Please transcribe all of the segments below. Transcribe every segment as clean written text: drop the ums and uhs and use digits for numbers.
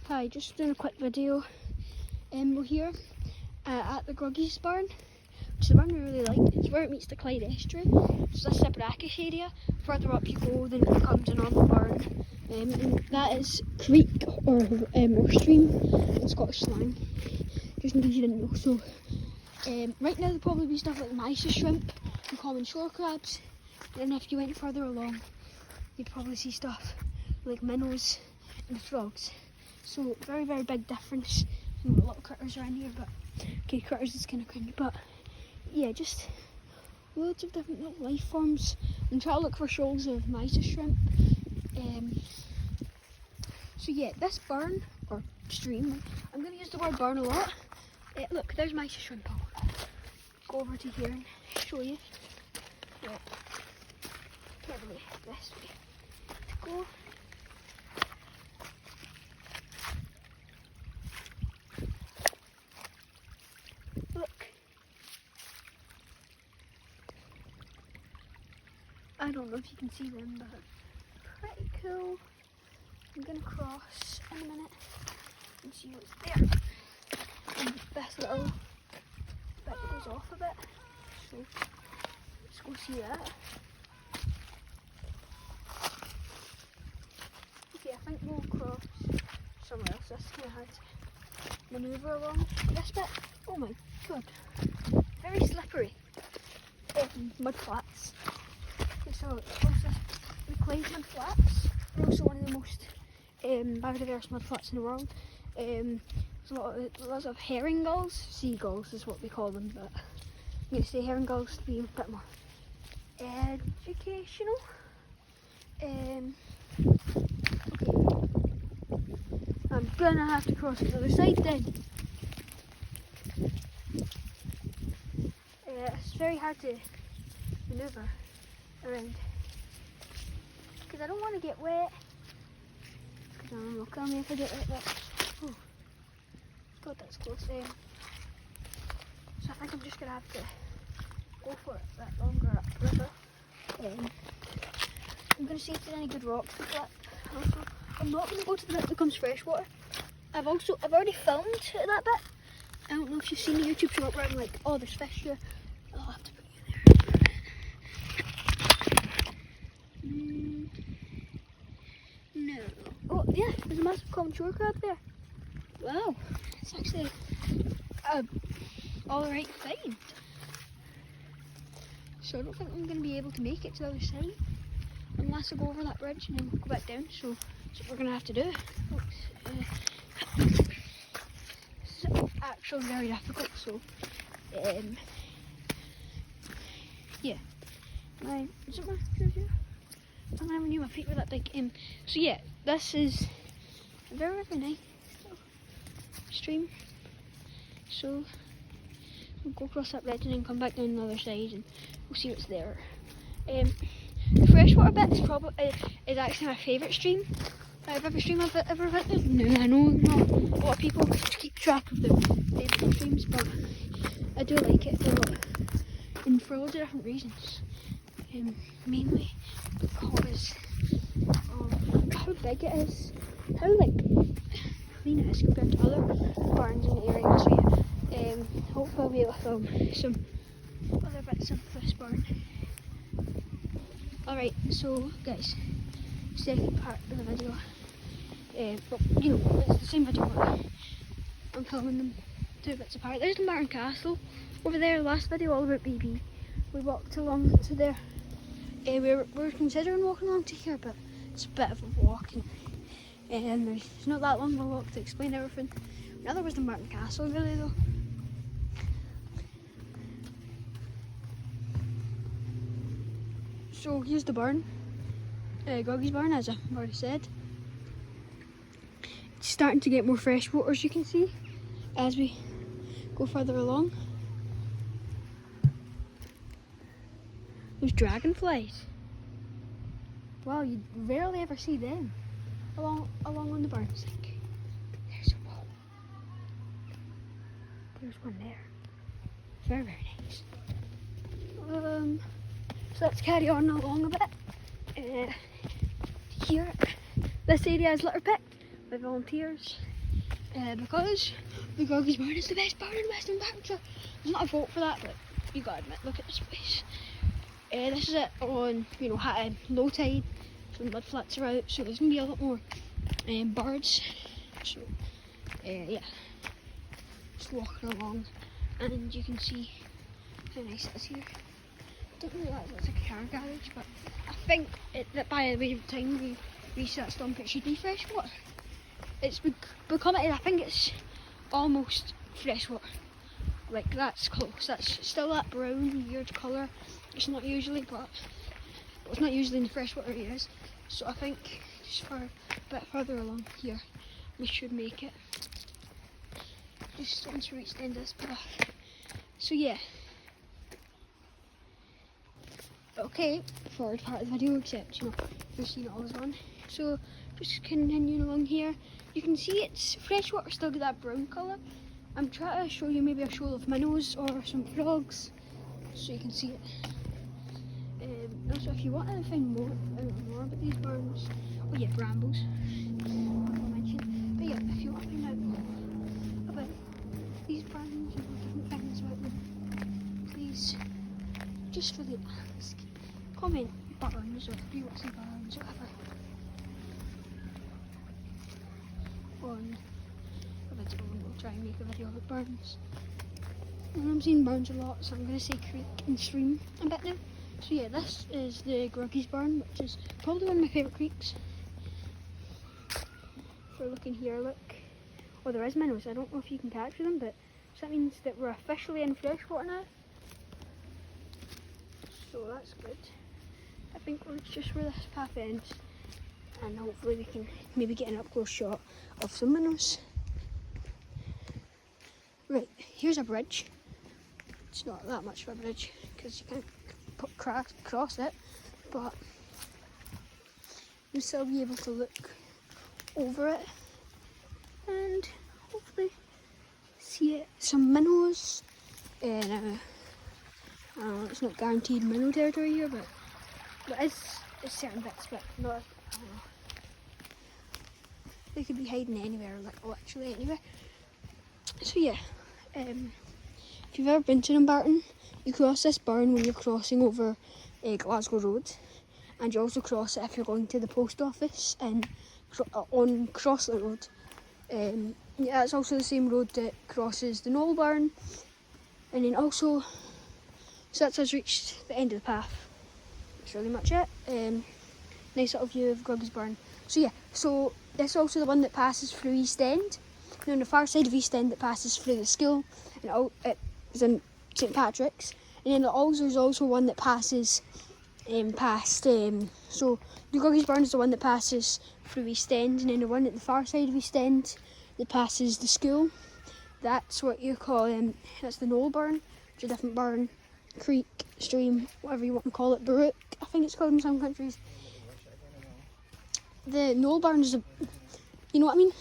Hi, just doing a quick video. We're here at the Gruggies barn, which is the barn we really like. It's where it meets the Clyde estuary. It's a separate area. Further up you go, then it becomes a normal barn. And that is creek or stream in Scottish slang, just in case you didn't know. So right now there'll probably be stuff like mysis shrimp and common shore crabs. And if you went further along, you'd probably see stuff like minnows and frogs. So very, very big difference. Some little critters around here, but okay, critters is kind of cringy, but yeah, just loads of different little life forms. And try to look for shoals of mysis shrimp. So yeah, this barn or stream, I'm going to use the word barn a lot. Look, there's mysis shrimp. I'll go over to here and show you. Yeah. Probably this way to go. Look. I don't know if you can see them, but pretty cool. I'm gonna cross in a minute and see what's there. And this little bit goes off a bit, so let's go see that. Okay, I think we'll cross somewhere else. This kind of hard to manoeuvre along. This bit, oh my god, very slippery. Mud flats. Okay, so it's also the Clyde mud flats. They're also one of the most biodiverse mud flats in the world. There's lots of herring gulls. Seagulls is what we call them, but I'm going to say herring gulls to be a bit more educational. Okay. I'm gonna have to cross to the other side then. It's very hard to manoeuvre around because I don't want to get wet. I don't know, kill me if I get wet. Oh, God, that's close. So I think I'm just gonna have to go for it a bit longer upriver. I'm gonna see if there's any good rocks to flip. Also, I'm not gonna go to the bit that becomes freshwater. I've already filmed that bit. I don't know if you've seen the YouTube short where I'm like, oh, there's fish here. I'll have to put you there. No. Oh yeah, there's a massive common shore crab there. Wow, it's actually alright find. So I don't think I'm going to be able to make it to the other side unless I go over that bridge and then go back down. So that's what we're going to have to do. It's actually very difficult. So yeah, I'm never knew my feet were that big. So yeah, this is a very, very nice stream. So we'll go across that bridge and then come back down the other side and we'll see what's there. The freshwater bit is actually my favourite stream. I've ever visited. No, I know not a lot of people keep track of their favourite streams, but I do like it a lot, and for loads of different reasons. Mainly because of how big it is, how clean it is compared to other barns in the area. So yeah, hopefully I'll be able to film some other bits of this barn. Alright, so guys, second part of the video. But you know, it's the same video, but I'm filming them two bits apart. There's the Martin Castle over there. Last video all about BB. We walked along to there. We were considering walking along to here, but it's a bit of a walk, and there's not that long of a walk to explain everything. Now there was the Martin Castle really though. So here's the barn, Gruggies barn, as I've already said. It's starting to get more fresh water, as you can see, as we go further along. There's dragonflies. Wow, you rarely ever see them along on the barn sink. There's a wall. There's one there. Very, very nice. So let's carry on along a bit. Here, this area is litter picked by volunteers. because the gruggies barn is the best barn in Western Berkshire. There's not a vote for that, but you gotta admit, look at this place. This is it on, at low tide, so the mud flats are out, so there's gonna be a lot more birds. So yeah, just walking along, and you can see how nice it is here. Don't really like it, it's like a car garage, but I think that by the time we reach that stump, it should be freshwater. It's become, I think it's almost freshwater. Like, that's close. That's still that brown, weird colour. It's not usually, but it's not usually in the freshwater areas. So I think just for a bit further along here, we should make it. Just once we reach the end of this path. So yeah. Okay, forward part of the video, except you've seen it all as one. So just continuing along here, you can see it's freshwater, still got that brown colour. I'm trying to show you maybe a shoal of minnows or some frogs, so you can see it. Also, if you want to find more about these barns, oh yeah, brambles, I'll mention. But yeah, if you want to find out about these barns and different things about them, please, just for the ask, comment barns, or if you want to say barns, whatever, on a video, and we'll try and make a video about barns. And I'm saying barns a lot, so I'm going to say creek and stream a bit now. So yeah, this is the Gruggies barn, which is probably one of my favourite creeks. If we're looking here, look. Oh, there is minnows. I don't know if you can capture them, but so that means that we're officially in freshwater now. So that's good. I think we're just where this path ends, and hopefully we can maybe get an up close shot of some minnows. Right, here's a bridge. It's not that much of a bridge because you can't cross it, but you'll still be able to look over it and hopefully see some minnows. And it's not guaranteed minnow territory here, but it's certain bits, but not. I don't know. They could be hiding anywhere, like literally anywhere. So yeah, if you've ever been to Dumbarton, you cross this burn when you're crossing over Glasgow Road, and you also cross it if you're going to the post office and on Crossley Road. Yeah, it's also the same road that crosses the Knoll Burn, and then also, so that's us reached the end of the path. That's really much it. Nice little view of Gruggies Burn. So yeah, so this is also the one that passes through East End. And on the far side of East End, it passes through the school, and it is in St Patrick's. And then there's also one that passes past. So the Gruggies Burn is the one that passes through East End, and then the one at the far side of East End that passes the school. That's what you call that's the Knoll Burn, which is a different burn, creek, stream, whatever you want to call it, brook, I think it's called in some countries. The Knoll Burn is you know what I mean?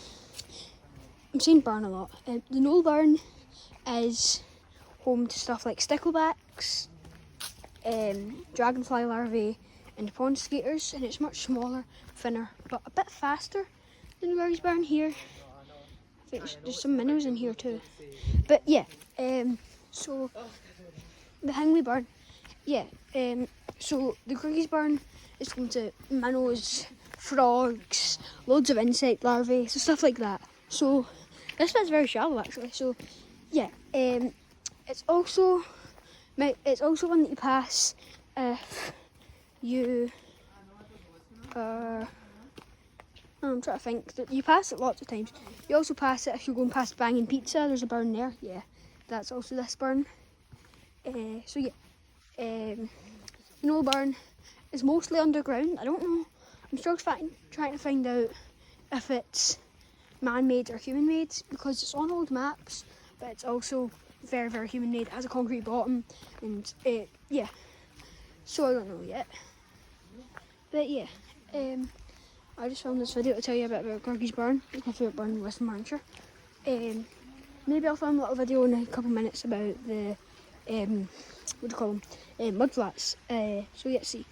I'm saying burn a lot. The Knoll Burn is home to stuff like sticklebacks, dragonfly larvae, and pond skaters, and it's much smaller, thinner, but a bit faster than the Gruggies Burn here. I think there's some minnows in here too. But yeah, so the Hingley Burn, yeah, so the Gruggies Burn is home to minnows, frogs, loads of insect larvae, so stuff like that. So this bit's very shallow actually. So yeah, it's also one that you pass if you I'm trying to think. That you pass it lots of times. You also pass it if you're going past Banging Pizza. There's a burn there. Yeah, that's also this burn. So yeah, Knoll Burn is mostly underground. I don't know. I'm still trying to find out if it's man-made or human-made, because it's on old maps, but it's also very, very human-made. It has a concrete bottom, and yeah. So I don't know yet. But yeah, I just filmed this video to tell you a bit about Gruggies Burn. It's my favourite burn in Western Berkshire. Maybe I'll film a little video in a couple of minutes about the what do you call them? Mud flats. So yeah, see.